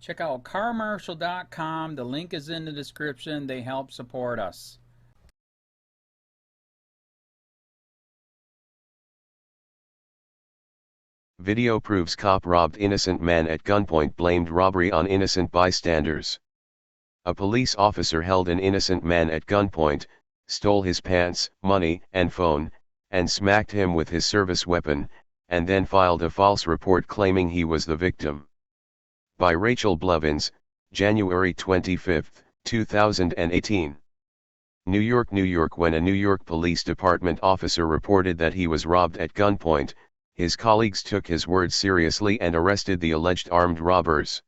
Check out carmarshal.com. The link is in the description. They help support us. Video proves cop robbed innocent man at gunpoint, blamed robbery on innocent bystanders. A police officer held an innocent man at gunpoint, stole his pants, money, and phone, and smacked him with his service weapon, and then filed a false report claiming he was the victim. By Rachel Blevins, January 25, 2018. New York, New York. When a New York Police Department officer reported that he was robbed at gunpoint, his colleagues took his words seriously and arrested the alleged armed robbers.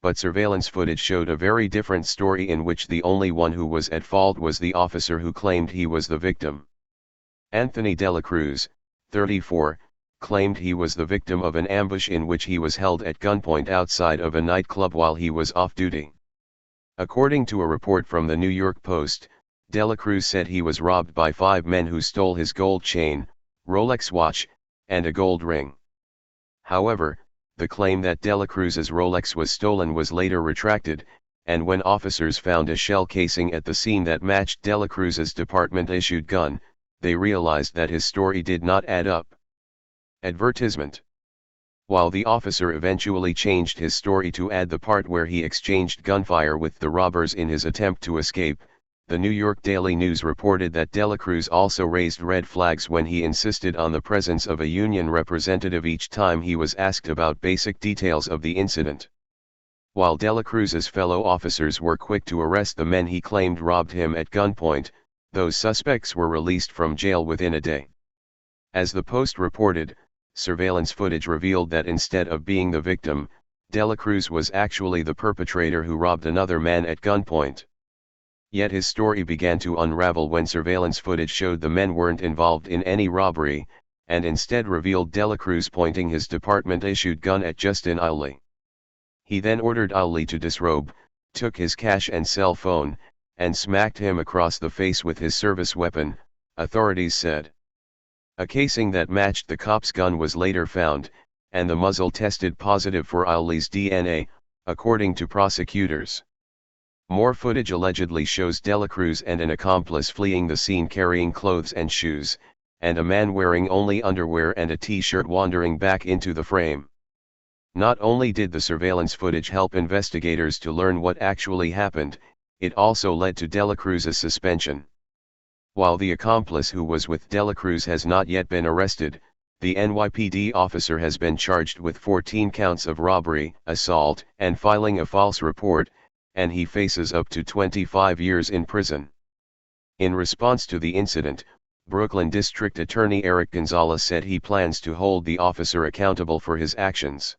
But surveillance footage showed a very different story, in which the only one who was at fault was the officer who claimed he was the victim. Anthony Dela Cruz, 34, claimed he was the victim of an ambush in which he was held at gunpoint outside of a nightclub while he was off duty. According to a report from the New York Post, Dela Cruz said he was robbed by 5 men who stole his gold chain, Rolex watch, and a gold ring. However, the claim that Dela Cruz's Rolex was stolen was later retracted, and when officers found a shell casing at the scene that matched Dela Cruz's department-issued gun, they realized that his story did not add up. Advertisement. While the officer eventually changed his story to add the part where he exchanged gunfire with the robbers in his attempt to escape, the New York Daily News reported that Dela Cruz also raised red flags when he insisted on the presence of a union representative each time he was asked about basic details of the incident. While Dela Cruz's fellow officers were quick to arrest the men he claimed robbed him at gunpoint, those suspects were released from jail within a day. As the Post reported, surveillance footage revealed that instead of being the victim, Dela Cruz was actually the perpetrator who robbed another man at gunpoint. Yet his story began to unravel when surveillance footage showed the men weren't involved in any robbery, and instead revealed Dela Cruz pointing his department-issued gun at Justin Owley. He then ordered Owley to disrobe, took his cash and cell phone, and smacked him across the face with his service weapon, authorities said. A casing that matched the cop's gun was later found, and the muzzle tested positive for Owley's DNA, according to prosecutors. More footage allegedly shows Dela Cruz and an accomplice fleeing the scene carrying clothes and shoes, and a man wearing only underwear and a t-shirt wandering back into the frame. Not only did the surveillance footage help investigators to learn what actually happened, it also led to Dela Cruz's suspension. While the accomplice who was with Dela Cruz has not yet been arrested, the NYPD officer has been charged with 14 counts of robbery, assault, and filing a false report, and he faces up to 25 years in prison. In response to the incident, Brooklyn District Attorney Eric Gonzalez said he plans to hold the officer accountable for his actions.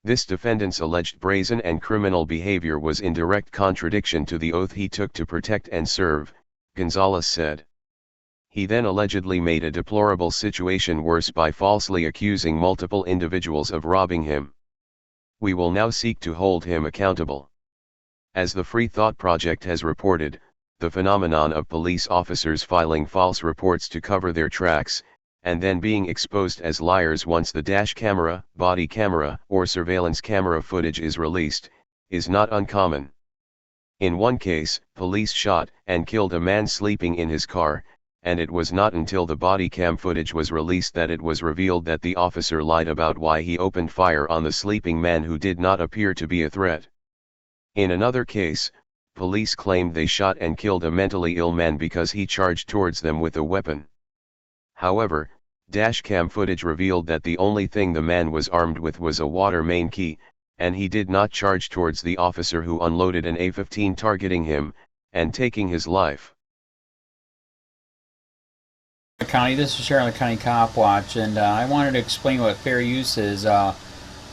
This defendant's alleged brazen and criminal behavior was in direct contradiction to the oath he took to protect and serve, Gonzalez said. He then allegedly made a deplorable situation worse by falsely accusing multiple individuals of robbing him. We will now seek to hold him accountable. As the Free Thought Project has reported, the phenomenon of police officers filing false reports to cover their tracks, and then being exposed as liars once the dash camera, body camera, or surveillance camera footage is released, is not uncommon. In one case, police shot and killed a man sleeping in his car, and it was not until the body cam footage was released that it was revealed that the officer lied about why he opened fire on the sleeping man who did not appear to be a threat. In another case, police claimed they shot and killed a mentally ill man because he charged towards them with a weapon. However, dashcam footage revealed that the only thing the man was armed with was a water main key, and he did not charge towards the officer who unloaded an A-15 targeting him, and taking his life. County, this is Charlotte County Cop Watch, and I wanted to explain what fair use is.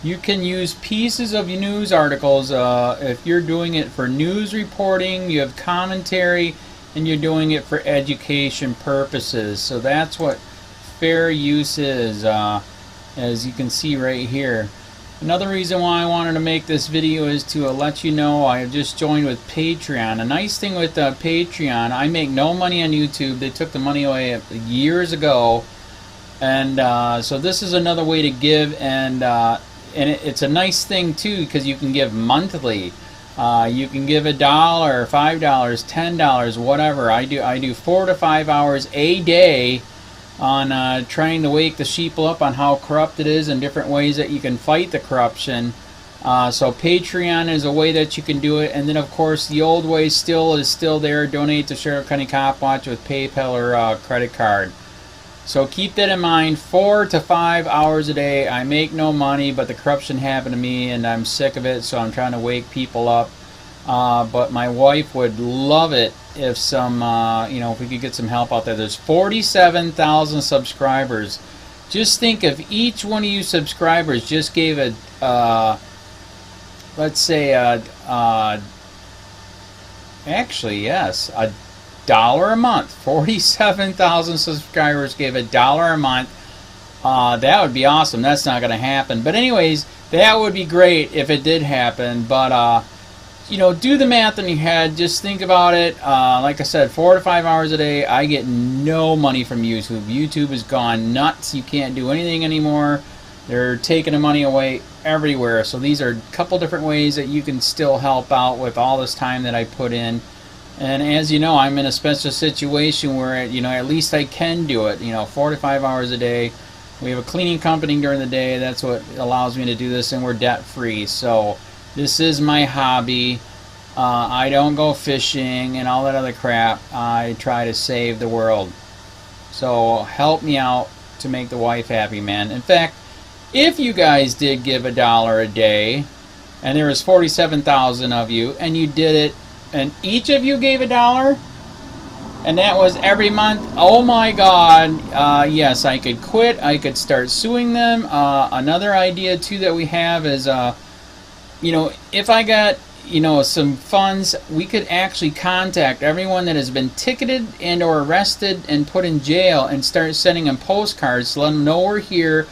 You can use pieces of your news articles if you're doing it for news reporting, you have commentary, and you're doing it for education purposes. So that's what fair use is, as you can see right here. Another reason why I wanted to make this video is to let you know I have just joined with Patreon. A nice thing with Patreon, I make no money on YouTube. They took the money away years ago, and so this is another way to give. And it's a nice thing too, because you can give monthly. You can give $1, $5, $10, whatever. I do 4 to 5 hours a day on trying to wake the sheeple up on how corrupt it is and different ways that you can fight the corruption. So Patreon is a way that you can do it, and then of course the old way is still there. Donate to Sheriff County Cop Watch with PayPal or credit card. So keep that in mind. 4 to 5 hours a day. I make no money, but the corruption happened to me, and I'm sick of it. So I'm trying to wake people up. But my wife would love it if some, if we could get some help out there. There's 47,000 subscribers. Just think if each one of you subscribers just gave a, let's say, actually, yes, $1 a month. 47,000 subscribers gave $1 a month. That would be awesome. That's not going to happen. But anyways, that would be great if it did happen. But, do the math in your head. Just think about it. Like I said, 4 to 5 hours a day. I get no money from YouTube. YouTube has gone nuts. You can't do anything anymore. They're taking the money away everywhere. So these are a couple different ways that you can still help out with all this time that I put in. And as you know, I'm in a special situation where, at least I can do it, 4 to 5 hours a day. We have a cleaning company during the day. That's what allows me to do this, and we're debt free. So this is my hobby. I don't go fishing and all that other crap. I try to save the world. So help me out to make the wife happy, man. In fact, if you guys did give $1 a day, and there was 47,000 of you, and you did it, and each of you gave $1, and that was every month, oh my God, yes, I could quit. I could start suing them. Another idea too that we have is, if I got, some funds, we could actually contact everyone that has been ticketed and or arrested and put in jail and start sending them postcards to let them know we're here,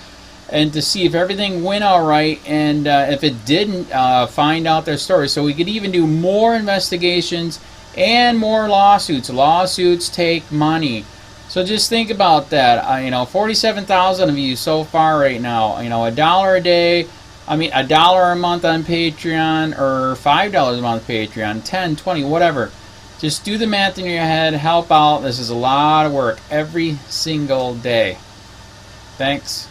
and to see if everything went all right, and if it didn't, find out their story. So we could even do more investigations and more lawsuits. Lawsuits take money. So just think about that. 47,000 of you so far right now. $1 a day. $1 a month on Patreon, or $5 a month Patreon, 10, 20, whatever. Just do the math in your head. Help out. This is a lot of work every single day. Thanks.